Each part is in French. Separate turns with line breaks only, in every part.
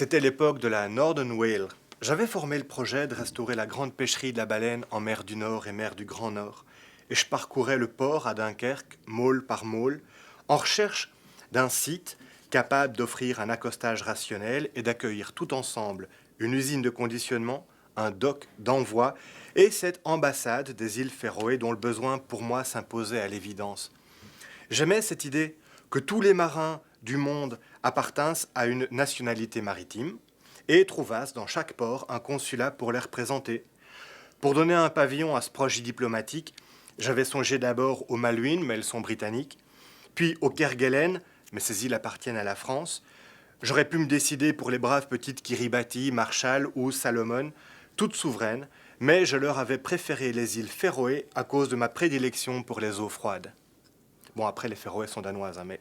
C'était l'époque de la Northern Whale. J'avais formé le projet de restaurer la grande pêcherie de la baleine en mer du Nord et mer du Grand Nord. Et je parcourais le port à Dunkerque, môle par môle, en recherche d'un site capable d'offrir un accostage rationnel et d'accueillir tout ensemble une usine de conditionnement, un dock d'envoi et cette ambassade des îles Féroé dont le besoin pour moi s'imposait à l'évidence. J'aimais cette idée que tous les marins du monde appartinssent à une nationalité maritime et trouvassent dans chaque port un consulat pour les représenter. Pour donner un pavillon à ce projet diplomatique, j'avais songé d'abord aux Malouines, mais elles sont britanniques, puis aux Kerguelen, mais ces îles appartiennent à la France. J'aurais pu me décider pour les braves petites Kiribati, Marshall ou Salomon, toutes souveraines, mais je leur avais préféré les îles Féroé à cause de ma prédilection pour les eaux froides. Bon, après, les Féroé sont danoises, hein, mais...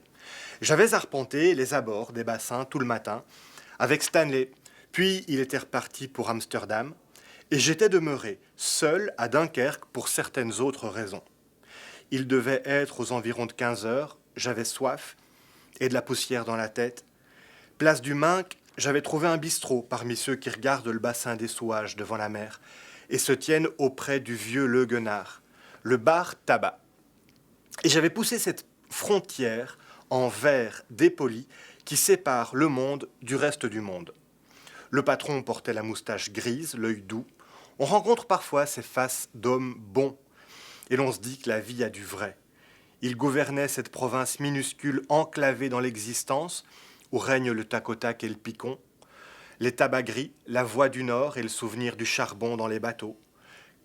J'avais arpenté les abords des bassins tout le matin avec Stanley, puis il était reparti pour Amsterdam, et j'étais demeuré seul à Dunkerque pour certaines autres raisons. Il devait être aux environs de 15 heures, j'avais soif et de la poussière dans la tête. Place du Minc, j'avais trouvé un bistrot parmi ceux qui regardent le bassin des Souages devant la mer et se tiennent auprès du vieux Le Guenard, le bar tabac. Et j'avais poussé cette frontière en verre dépoli qui sépare le monde du reste du monde. Le patron portait la moustache grise, l'œil doux. On rencontre parfois ces faces d'hommes bons et l'on se dit que la vie a du vrai. Il gouvernait cette province minuscule enclavée dans l'existence où règne le tac-au-tac et le picon, les tabacs gris, la voie du Nord et le souvenir du charbon dans les bateaux.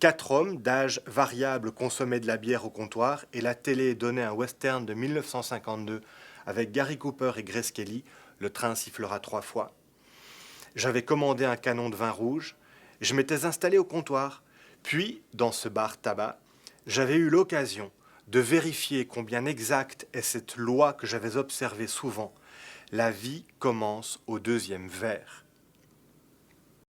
4 hommes d'âge variable consommaient de la bière au comptoir et la télé donnait un western de 1952 avec Gary Cooper et Grace Kelly, Le train sifflera 3 fois. J'avais commandé un canon de vin rouge, je m'étais installé au comptoir, puis, dans ce bar tabac, j'avais eu l'occasion de vérifier combien exacte est cette loi que j'avais observée souvent. La vie commence au 2e verre.